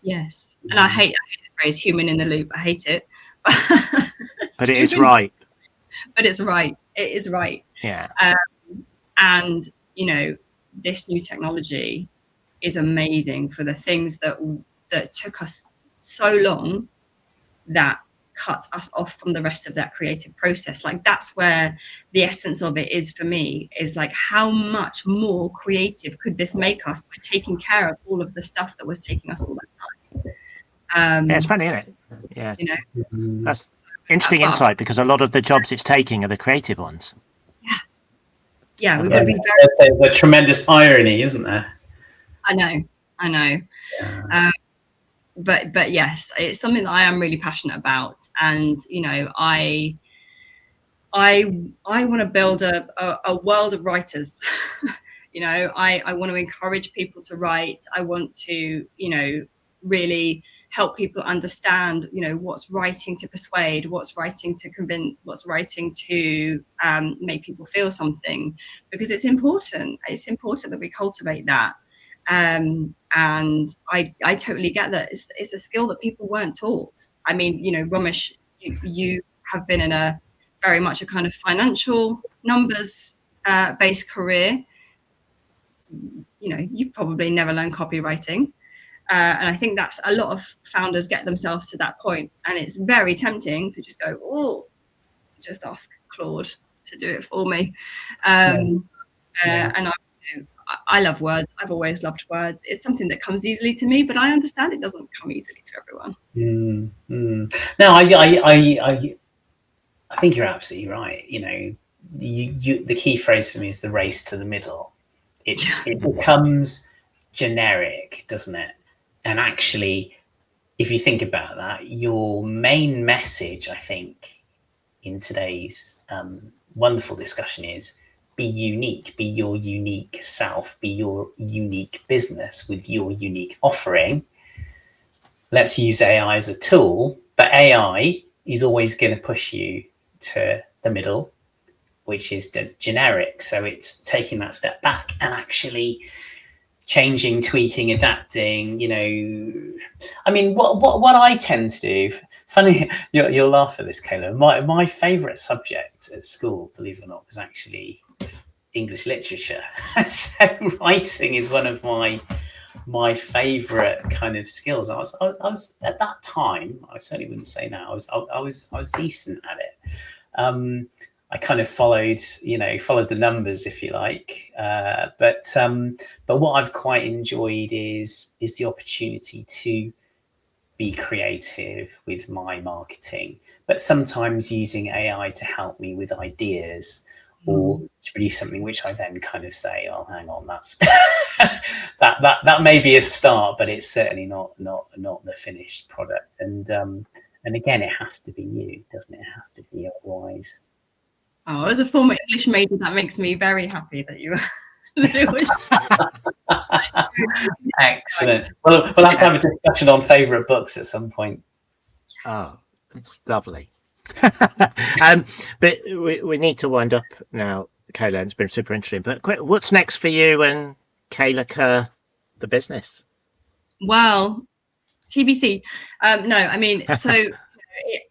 Speaker 3: Yes. And I hate the phrase human in the loop. I hate it.
Speaker 2: But it is right.
Speaker 3: But it's right. It is right.
Speaker 2: Yeah.
Speaker 3: And, this new technology is amazing for the things that took us so long that cut us off from the rest of that creative process. Like, that's where the essence of it is for me, is like, how much more creative could this make us by taking care of all of the stuff that was taking us all that time?
Speaker 2: Yeah, it's funny, isn't it? Yeah. That's interesting insight, because a lot of the jobs it's taking are the creative ones.
Speaker 3: Yeah, we've got to be very...
Speaker 1: There's a tremendous irony, isn't there?
Speaker 3: I know.
Speaker 1: Yeah.
Speaker 3: But yes, it's something that I am really passionate about, and I want to build a world of writers. I want to encourage people to write. I want to really help people understand what's writing to persuade, what's writing to convince, what's writing to make people feel something, because it's important that we cultivate that. And I totally get that it's a skill that people weren't taught. I mean, Romesh, you have been in a very much a kind of financial numbers based career. You've probably never learned copywriting. And I think that's a lot of founders get themselves to that point, and it's very tempting to just go, just ask Claude to do it for me. And I love words. I've always loved words. It's something that comes easily to me, but I understand it doesn't come easily to everyone.
Speaker 1: No, I think you're absolutely right. The key phrase for me is the race to the middle. It becomes generic, doesn't it? And actually, if you think about that, your main message, I think, in today's wonderful discussion is be unique, be your unique self, be your unique business with your unique offering. Let's use AI as a tool, but AI is always going to push you to the middle, which is the generic. So it's taking that step back and actually changing, tweaking, adapting. I mean, what I tend to do, funny, you'll laugh at this, Kayla. My favourite subject at school, believe it or not, was actually English literature. So writing is one of my favourite kind of skills. I was at that time, I certainly wouldn't say now, I was decent at it. I kind of followed the numbers, if you like. But what I've quite enjoyed is the opportunity to be creative with my marketing, but sometimes using AI to help me with ideas or to produce something which I then kind of say, oh, hang on, that's that may be a start, but it's certainly not the finished product. And again, it has to be you, doesn't it? It has to be, otherwise.
Speaker 3: Oh, as a former English major, that makes me very happy that you.
Speaker 1: Excellent. Well, we'll have to have a discussion on favourite books at some point.
Speaker 2: Oh, it's lovely. But we need to wind up now, Kayla. It's been super interesting. But what's next for you and Kayla Kerr, the business?
Speaker 3: Well, TBC. No, I mean, so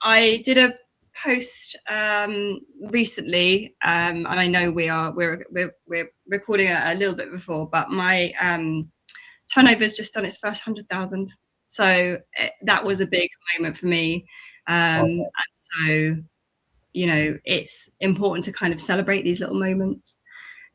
Speaker 3: I did a post recently, and I know we're recording a little bit before, but my turnover's just done its first 100,000. So that was a big moment for me. And so, you know, it's important to kind of celebrate these little moments.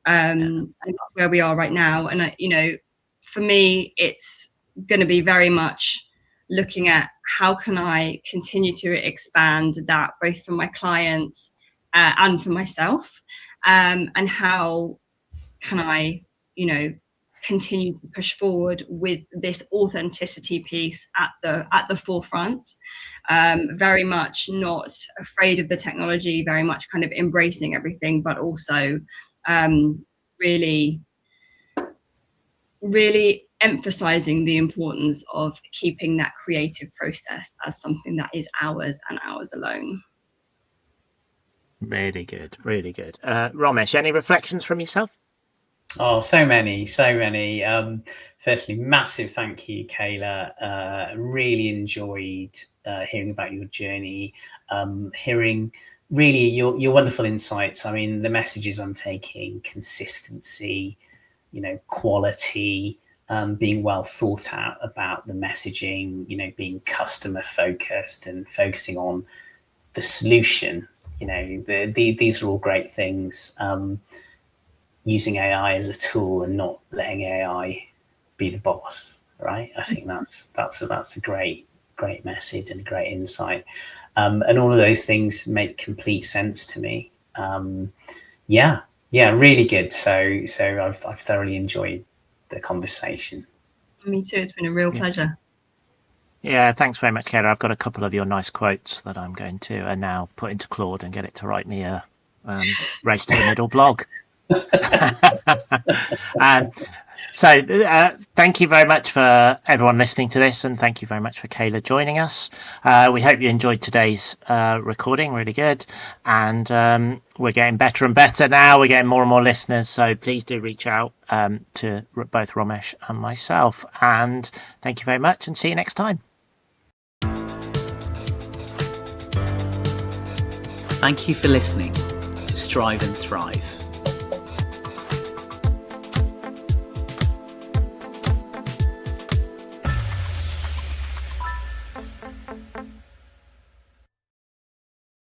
Speaker 3: And that's where we are right now. And, you know, for me, it's going to be very much looking at how can I continue to expand that both for my clients and for myself, and how can I, you know, continue to push forward with this authenticity piece at the forefront. Very much not afraid of the technology, very much kind of embracing everything, but also really emphasizing the importance of keeping that creative process as something that is ours and ours alone.
Speaker 2: Really good, really good. Romesh, any reflections from yourself?
Speaker 1: Oh, so many. Firstly, massive thank you, Kayla. Really enjoyed hearing about your journey, hearing really your wonderful insights. I mean, the messages I'm taking: consistency, you know, quality, being well thought out about the messaging, you know, being customer focused and focusing on the solution. You know, these are all great things. Using AI as a tool and not letting AI be the boss, right? I think that's a great message and a great insight, and all of those things make complete sense to me. Yeah, really good. So I've thoroughly enjoyed the conversation.
Speaker 3: Me too. It's been a real pleasure.
Speaker 2: Yeah, thanks very much, Kayla. I've got a couple of your nice quotes that I'm going to now put into Claude and get it to write me a race to the middle blog. So thank you very much for everyone listening to this, and thank you very much for Kayla joining us. We hope you enjoyed today's recording. Really good, and we're getting better and better now. We're getting more and more listeners, so please do reach out to both Romesh and myself. And thank you very much, and see you next time.
Speaker 1: Thank you for listening to Strive and Thrive.